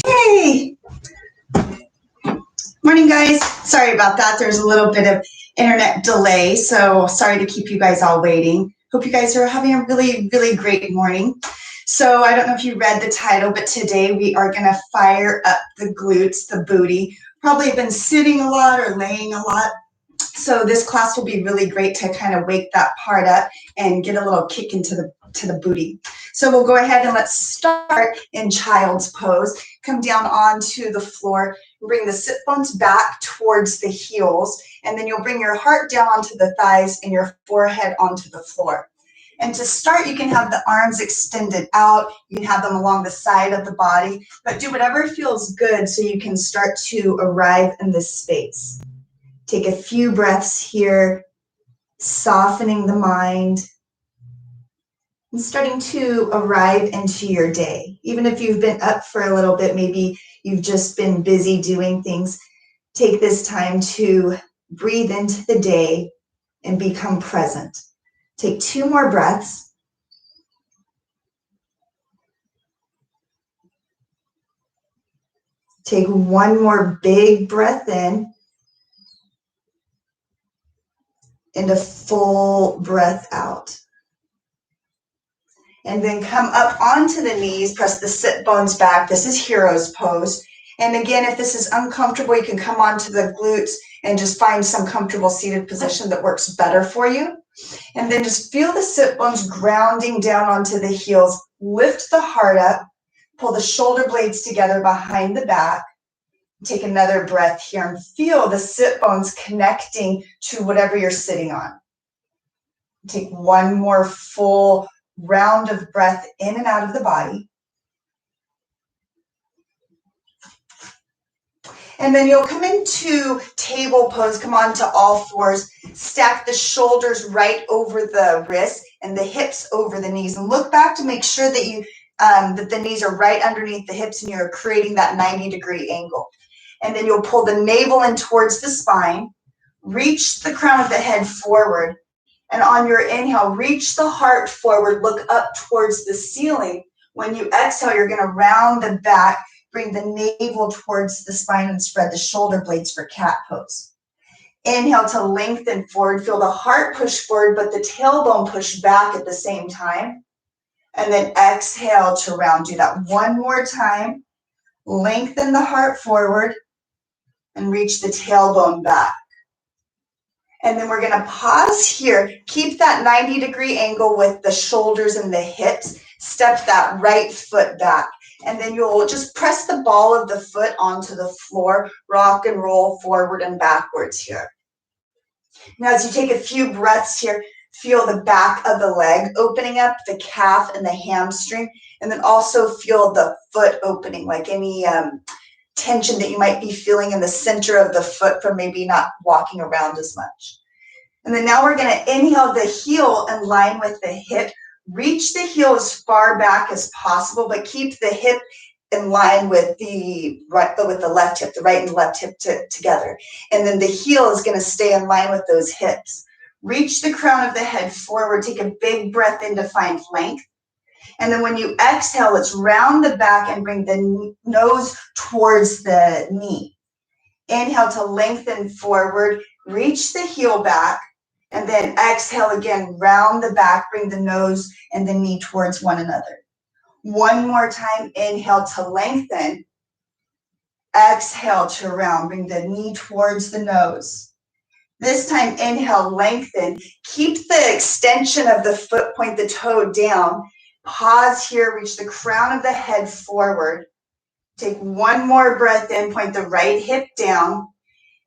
Hey! Morning, guys. Sorry about that. There's a little bit of internet delay, so sorry to keep you guys all waiting. Hope you guys are having a really, really great morning. So I don't know if you read the title, but today we are going to fire up the glutes, the booty. Probably been sitting a lot or laying a lot. So this class will be really great to kind of wake that part up and get a little kick into the booty. So we'll go ahead and let's start in child's pose. Come down onto the floor, bring the sit bones back towards the heels, and then you'll bring your heart down onto the thighs and your forehead onto the floor. And to start, you can have the arms extended out. You can have them along the side of the body, but do whatever feels good so you can start to arrive in this space. Take a few breaths here, softening the mind, and starting to arrive into your day. Even if you've been up for a little bit, maybe you've just been busy doing things, take this time to breathe into the day and become present. Take 2 more breaths. Take 1 more big breath in. And a full breath out. And then come up onto the knees, press the sit bones back. This is hero's pose. And again, if this is uncomfortable, you can come onto the glutes and just find some comfortable seated position that works better for you. And then just feel the sit bones grounding down onto the heels. Lift the heart up, pull the shoulder blades together behind the back. Take another breath here and feel the sit bones connecting to whatever you're sitting on. Take 1 more full round of breath in and out of the body. And then you'll come into table pose, come onto all fours, stack the shoulders right over the wrists and the hips over the knees. And look back to make sure that that the knees are right underneath the hips and you're creating that 90-degree angle. And then you'll pull the navel in towards the spine, reach the crown of the head forward, and on your inhale, reach the heart forward, look up towards the ceiling. When you exhale, you're going to round the back, bring the navel towards the spine and spread the shoulder blades for cat pose. Inhale to lengthen forward, feel the heart push forward, but the tailbone push back at the same time. And then exhale to round. Do that 1 more time. Lengthen the heart forward and reach the tailbone back. And then we're going to pause here. Keep that 90-degree angle with the shoulders and the hips. Step that right foot back. And then you'll just press the ball of the foot onto the floor. Rock and roll forward and backwards here. Now as you take a few breaths here, feel the back of the leg opening up, the calf and the hamstring. And then also feel the foot opening, like any tension that you might be feeling in the center of the foot from maybe not walking around as much. And then now we're going to inhale the heel in line with the hip. Reach the heel as far back as possible, but keep the hip in line with the right, but with the left hip, the right and left hip together. And then the heel is going to stay in line with those hips. Reach the crown of the head forward. Take a big breath in to find length. And then when you exhale, let's round the back and bring the nose towards the knee. Inhale to lengthen forward, reach the heel back, and then exhale again, round the back, bring the nose and the knee towards one another. 1 more time, inhale to lengthen. Exhale to round, bring the knee towards the nose. This time, inhale, lengthen. Keep the extension of the foot, point the toe down. Pause here, reach the crown of the head forward. Take 1 more breath in, point the right hip down,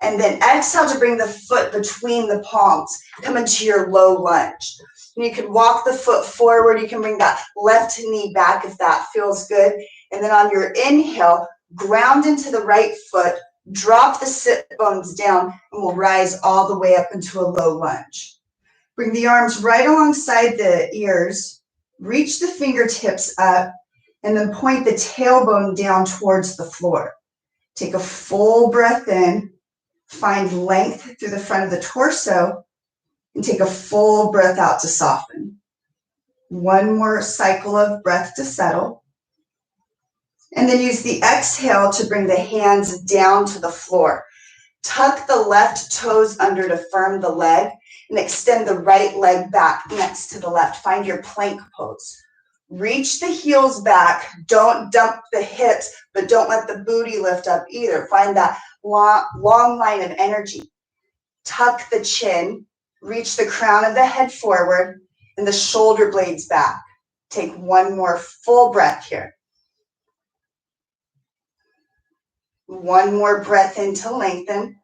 and then exhale to bring the foot between the palms. Come into your low lunge. And you can walk the foot forward. You can bring that left knee back if that feels good. And then on your inhale, ground into the right foot, drop the sit bones down, and we'll rise all the way up into a low lunge. Bring the arms right alongside the ears. Reach the fingertips up and then point the tailbone down towards the floor. Take a full breath in, find length through the front of the torso, and take a full breath out to soften. One more cycle of breath to settle. And then use the exhale to bring the hands down to the floor. Tuck the left toes under to firm the leg and extend the right leg back next to the left. Find your plank pose. Reach the heels back. Don't dump the hips, but don't let the booty lift up either. Find that long line of energy. Tuck the chin. Reach the crown of the head forward and the shoulder blades back. Take one more full breath here. One more breath in to lengthen.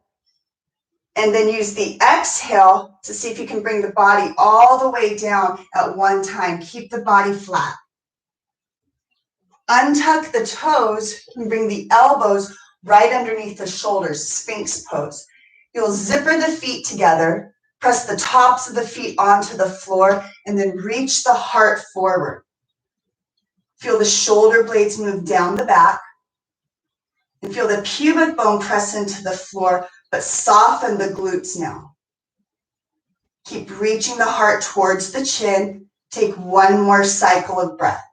And then use the exhale to see if you can bring the body all the way down at one time. Keep the body flat. Untuck the toes and bring the elbows right underneath the shoulders, Sphinx pose. You'll zipper the feet together, press the tops of the feet onto the floor, and then reach the heart forward. Feel the shoulder blades move down the back, and feel the pubic bone press into the floor, but soften the glutes now. Keep reaching the heart towards the chin. Take one more cycle of breath.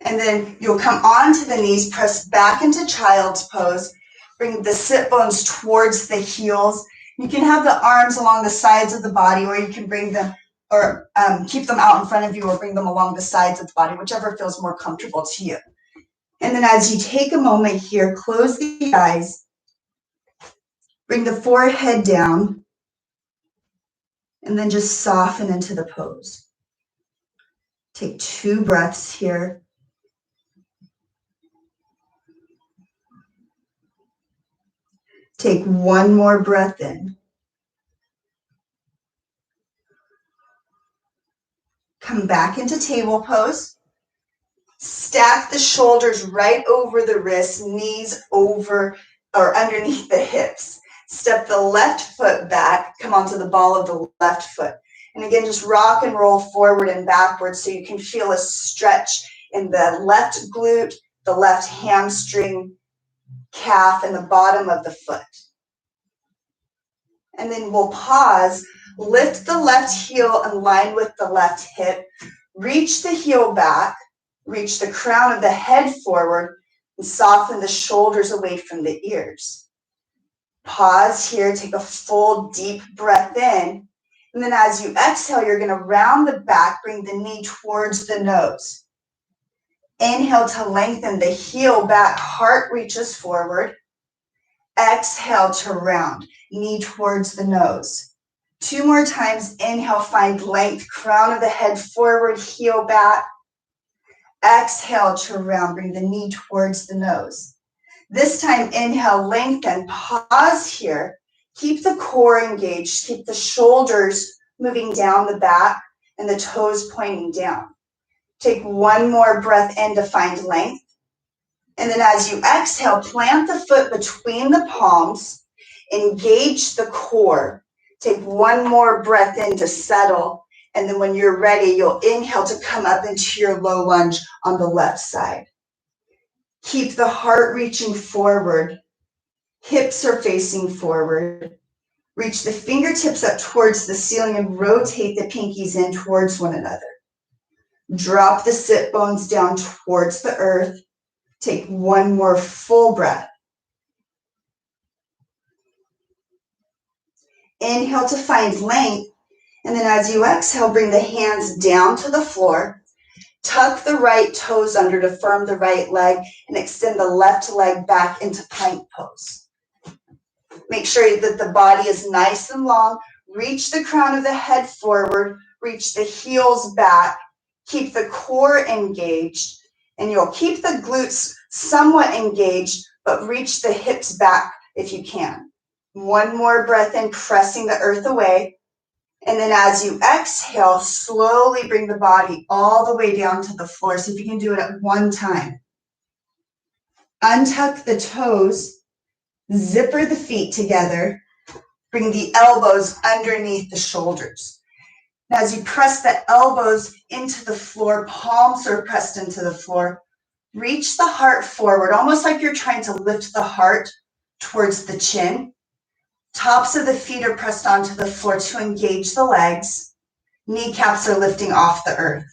And then you'll come onto the knees, press back into child's pose. Bring the sit bones towards the heels. You can have the arms along the sides of the body, or you can bring them or keep them out in front of you, or bring them along the sides of the body, whichever feels more comfortable to you. And then as you take a moment here, close the eyes, bring the forehead down, and then just soften into the pose. Take 2 breaths here. Take one more breath in. Come back into table pose. Stack the shoulders right over the wrists, knees over or underneath the hips. Step the left foot back, come onto the ball of the left foot. And again, just rock and roll forward and backwards so you can feel a stretch in the left glute, the left hamstring, calf, and the bottom of the foot. And then we'll pause, lift the left heel in line with the left hip, reach the heel back, reach the crown of the head forward, and soften the shoulders away from the ears. Pause here, take a full deep breath in, and then as you exhale, you're going to round the back, bring the knee towards the nose. Inhale to lengthen the heel back, heart reaches forward. Exhale to round, knee towards the nose. 2 more times, inhale, find length, crown of the head forward, heel back. Exhale to round, bring the knee towards the nose. This time, inhale, lengthen, pause here. Keep the core engaged, keep the shoulders moving down the back and the toes pointing down. Take one more breath in to find length. And then as you exhale, plant the foot between the palms, engage the core. Take one more breath in to settle. And then when you're ready, you'll inhale to come up into your low lunge on the left side. Keep the heart reaching forward. Hips are facing forward. Reach the fingertips up towards the ceiling and rotate the pinkies in towards one another. Drop the sit bones down towards the earth. Take one more full breath. Inhale to find length. And then as you exhale, bring the hands down to the floor. Tuck the right toes under to firm the right leg and extend the left leg back into plank pose. Make sure that the body is nice and long. Reach the crown of the head forward. Reach the heels back. Keep the core engaged. And you'll keep the glutes somewhat engaged, but reach the hips back if you can. One more breath in, pressing the earth away. And then as you exhale, slowly bring the body all the way down to the floor. So if you can do it at one time. Untuck the toes, zipper the feet together, bring the elbows underneath the shoulders. Now as you press the elbows into the floor, palms are pressed into the floor, reach the heart forward, almost like you're trying to lift the heart towards the chin. Tops of the feet are pressed onto the floor to engage the legs. Kneecaps are lifting off the earth.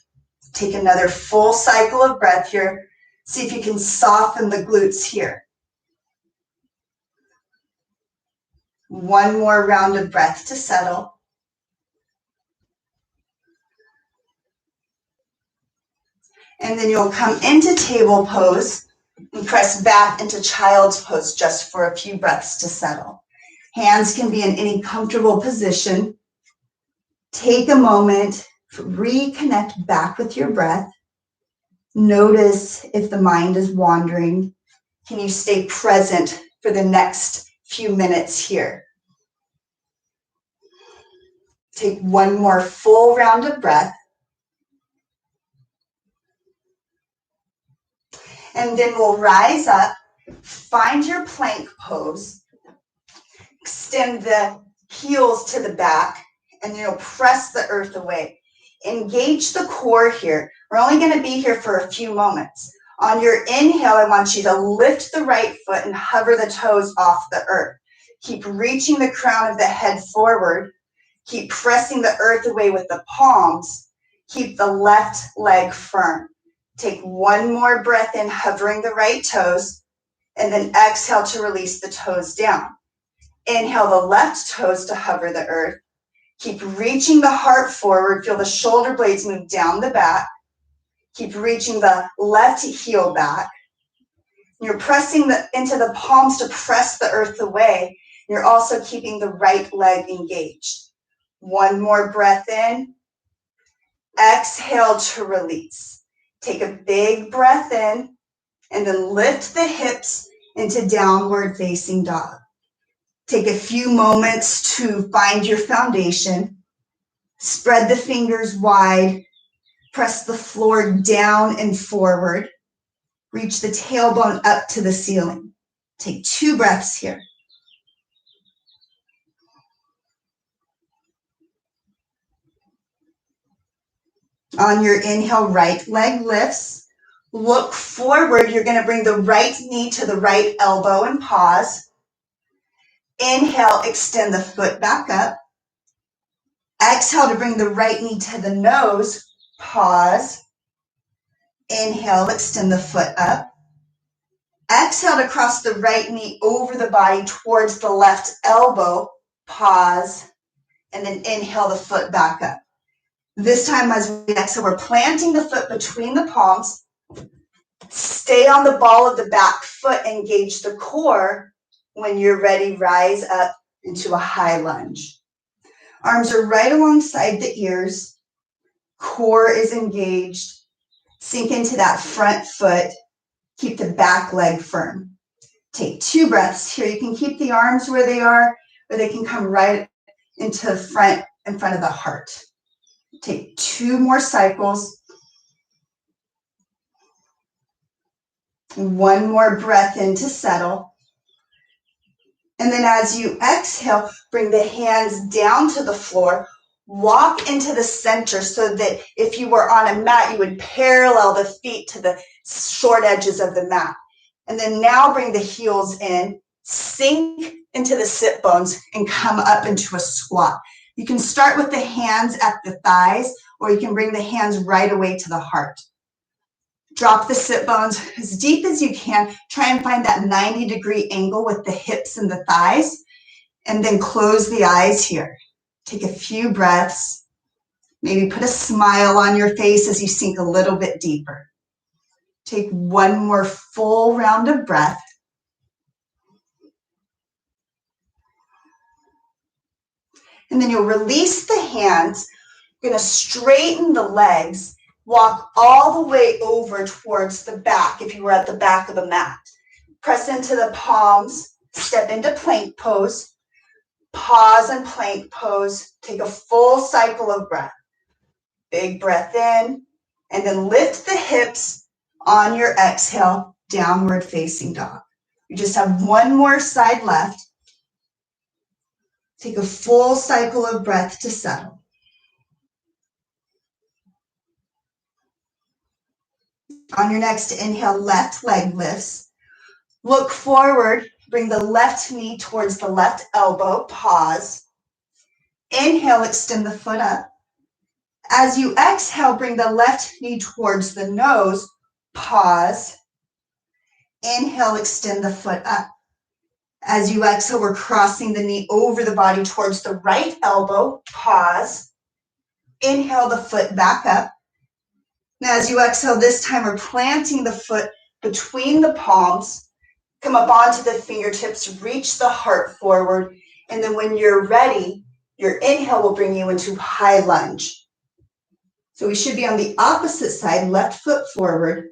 Take another full cycle of breath here. See if you can soften the glutes here. One more round of breath to settle. And then you'll come into table pose and press back into child's pose just for a few breaths to settle. Hands can be in any comfortable position. Take a moment, reconnect back with your breath. Notice if the mind is wandering. Can you stay present for the next few minutes here? Take one more full round of breath. And then we'll rise up, find your plank pose, extend the heels to the back, and you'll press the earth away. Engage the core here. We're only going to be here for a few moments. On your inhale, I want you to lift the right foot and hover the toes off the earth. Keep reaching the crown of the head forward. Keep pressing the earth away with the palms. Keep the left leg firm. Take one more breath in, hovering the right toes, and then exhale to release the toes down. Inhale the left toes to hover the earth. Keep reaching the heart forward. Feel the shoulder blades move down the back. Keep reaching the left heel back. You're pressing into the palms to press the earth away. You're also keeping the right leg engaged. One more breath in. Exhale to release. Take a big breath in and then lift the hips into downward facing dog. Take a few moments to find your foundation. Spread the fingers wide. Press the floor down and forward. Reach the tailbone up to the ceiling. Take 2 breaths here. On your inhale, right leg lifts. Look forward. You're going to bring the right knee to the right elbow and pause. Inhale, extend the foot back up. Exhale to bring the right knee to the nose. Pause. Inhale, extend the foot up. Exhale to cross the right knee over the body towards the left elbow. Pause. And then inhale the foot back up. This time as we exhale, we're planting the foot between the palms. Stay on the ball of the back foot, engage the core. When you're ready, rise up into a high lunge. Arms are right alongside the ears. Core is engaged. Sink into that front foot. Keep the back leg firm. Take 2 breaths here. You can keep the arms where they are, or they can come right into the front, in front of the heart. Take 2 more cycles. 1 more breath in to settle. And then as you exhale, bring the hands down to the floor. Walk into the center so that if you were on a mat, you would parallel the feet to the short edges of the mat. And then now bring the heels in, sink into the sit bones, and come up into a squat. You can start with the hands at the thighs, or you can bring the hands right away to the heart. Drop the sit bones as deep as you can. Try and find that 90-degree angle with the hips and the thighs, and then close the eyes here. Take a few breaths. Maybe put a smile on your face as you sink a little bit deeper. Take 1 more full round of breath. And then you'll release the hands. You're going to straighten the legs. Walk all the way over towards the back if you were at the back of the mat. Press into the palms. Step into plank pose. Pause and plank pose. Take a full cycle of breath. Big breath in. And then lift the hips on your exhale, downward facing dog. You just have 1 more side left. Take a full cycle of breath to settle. On your next inhale, left leg lifts. Look forward, bring the left knee towards the left elbow, pause. Inhale, extend the foot up. As you exhale, bring the left knee towards the nose, pause. Inhale, extend the foot up. As you exhale, we're crossing the knee over the body towards the right elbow, pause. Inhale the foot back up. Now as you exhale, this time we're planting the foot between the palms. Come up onto the fingertips, reach the heart forward, and then when you're ready, your inhale will bring you into high lunge. So we should be on the opposite side, left foot forward.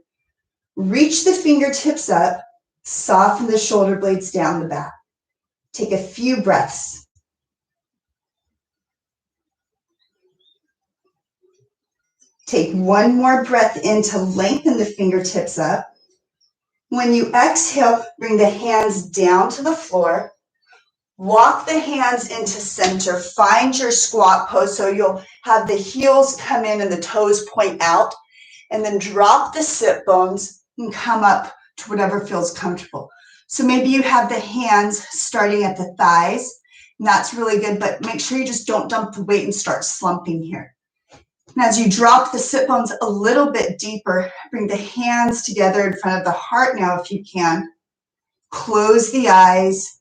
Reach the fingertips up, soften the shoulder blades down the back. Take a few breaths. Take one more breath in to lengthen the fingertips up. When you exhale, bring the hands down to the floor. Walk the hands into center. Find your squat pose so you'll have the heels come in and the toes point out. And then drop the sit bones and come up to whatever feels comfortable. So maybe you have the hands starting at the thighs, and that's really good, but make sure you just don't dump the weight and start slumping here. And as you drop the sit bones a little bit deeper, bring the hands together in front of the heart now if you can. Close the eyes.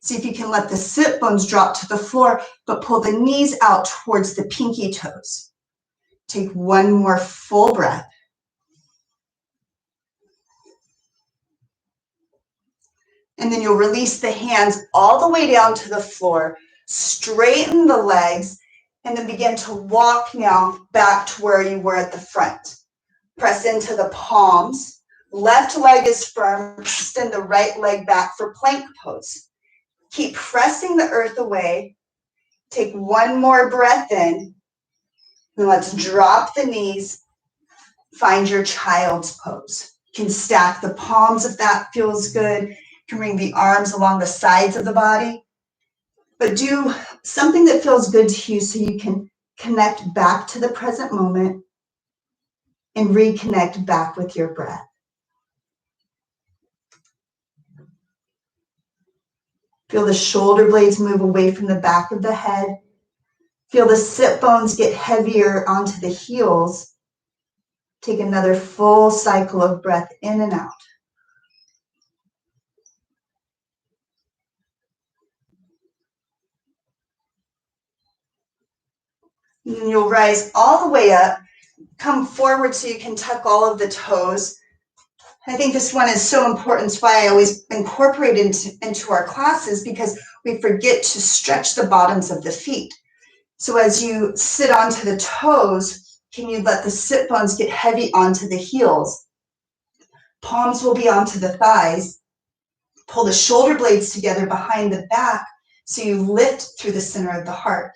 See if you can let the sit bones drop to the floor, but pull the knees out towards the pinky toes. Take one more full breath. And then you'll release the hands all the way down to the floor, straighten the legs, and then begin to walk now back to where you were at the front. Press into the palms. Left leg is firm. Extend the right leg back for plank pose. Keep pressing the earth away. Take one more breath in. And let's drop the knees. Find your child's pose. You can stack the palms if that feels good. You can bring the arms along the sides of the body. But do something that feels good to you so you can connect back to the present moment and reconnect back with your breath. Feel the shoulder blades move away from the back of the head. Feel the sit bones get heavier onto the heels. Take another full cycle of breath in and out. And then you'll rise all the way up. Come forward so you can tuck all of the toes. I think this one is so important. It's why I always incorporate it into our classes, because we forget to stretch the bottoms of the feet. So as you sit onto the toes, can you let the sit bones get heavy onto the heels? Palms will be onto the thighs. Pull the shoulder blades together behind the back so you lift through the center of the heart.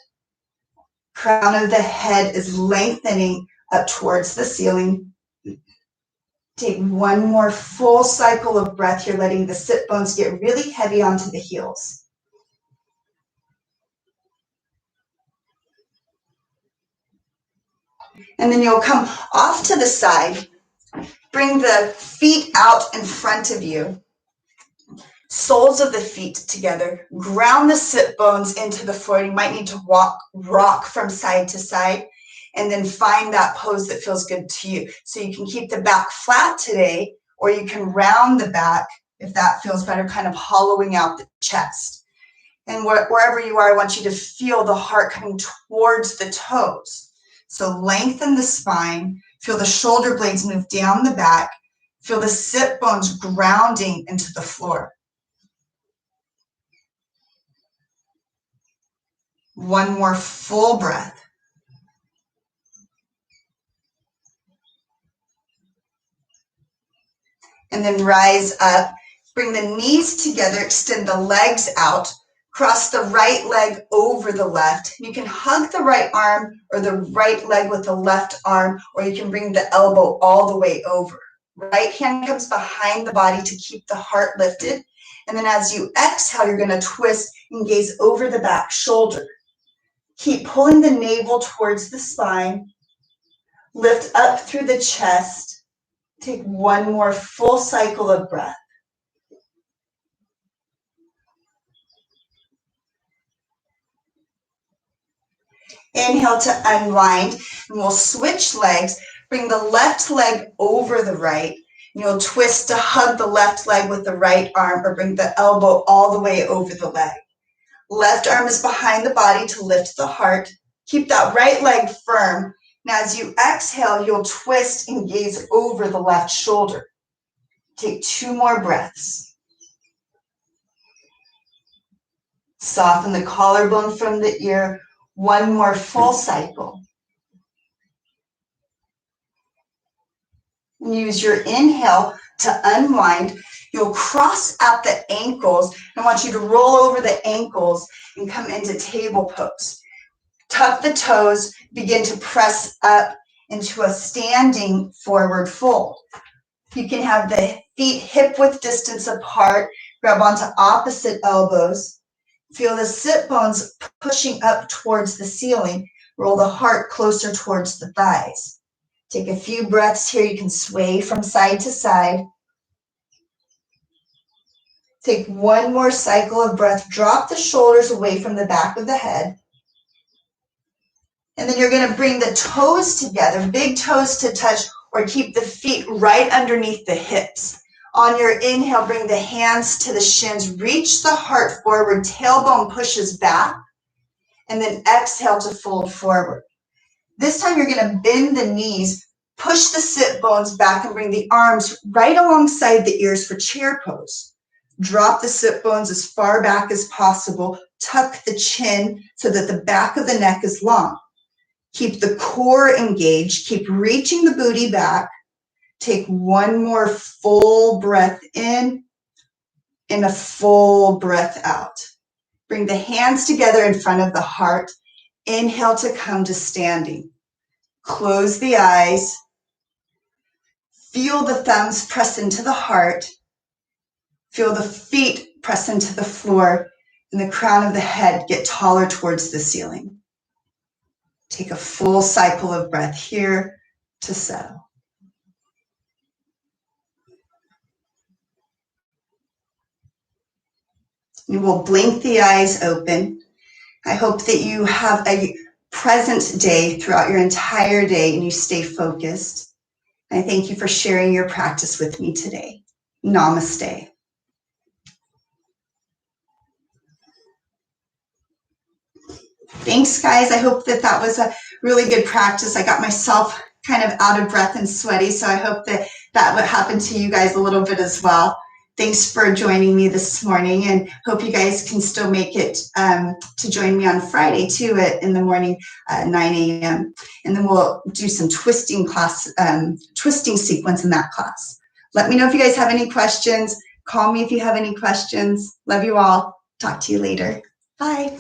Crown of the head is lengthening up towards the ceiling. Take one more full cycle of breath here, letting the sit bones get really heavy onto the heels. And then you'll come off to the side. Bring the feet out in front of you. Soles of the feet together. Ground the sit bones into the floor. You might need to rock from side to side. And then find that pose that feels good to you. So you can keep the back flat today, or you can round the back if that feels better, kind of hollowing out the chest. And wherever you are, I want you to feel the heart coming towards the toes. So lengthen the spine. Feel the shoulder blades move down the back. Feel the sit bones grounding into the floor. One more full breath. And then rise up. Bring the knees together, extend the legs out. Cross the right leg over the left. You can hug the right arm or the right leg with the left arm, or you can bring the elbow all the way over. Right hand comes behind the body to keep the heart lifted. And then as you exhale, you're going to twist and gaze over the back shoulder. Keep pulling the navel towards the spine. Lift up through the chest. Take one more full cycle of breath. Inhale to unwind, and we'll switch legs. Bring the left leg over the right. And you'll twist to hug the left leg with the right arm, or bring the elbow all the way over the leg. Left arm is behind the body to lift the heart. Keep that right leg firm. Now as you exhale, you'll twist and gaze over the left shoulder. Take 2 more breaths. Soften the collarbone from the ear. 1 more full cycle. Use your inhale to unwind. You'll cross at the ankles. I want you to roll over the ankles and come into table pose. Tuck the toes, begin to press up into a standing forward fold. You can have the feet hip-width distance apart, grab onto opposite elbows. Feel the sit bones pushing up towards the ceiling. Roll the heart closer towards the thighs. Take a few breaths here. You can sway from side to side. Take 1 more cycle of breath. Drop the shoulders away from the back of the head. And then you're going to bring the toes together, big toes to touch, or keep the feet right underneath the hips. On your inhale, bring the hands to the shins. Reach the heart forward. Tailbone pushes back. And then exhale to fold forward. This time you're going to bend the knees, push the sit bones back, and bring the arms right alongside the ears for chair pose. Drop the sit bones as far back as possible. Tuck the chin so that the back of the neck is long. Keep the core engaged. Keep reaching the booty back. Take 1 more full breath in and a full breath out. Bring the hands together in front of the heart. Inhale to come to standing. Close the eyes. Feel the thumbs press into the heart. Feel the feet press into the floor and the crown of the head get taller towards the ceiling. Take a full cycle of breath here to settle. You will blink the eyes open. I hope that you have a present day throughout your entire day and you stay focused. I thank you for sharing your practice with me today. Namaste. Thanks, guys. I hope that that was a really good practice. I got myself kind of out of breath and sweaty, so I hope that that would happen to you guys a little bit as well. Thanks for joining me this morning, and hope you guys can still make it to join me on Friday too in the morning at 9 a.m. And then we'll do some twisting class, twisting sequence in that class. Let me know if you guys have any questions. Call me if you have any questions. Love you all. Talk to you later. Bye.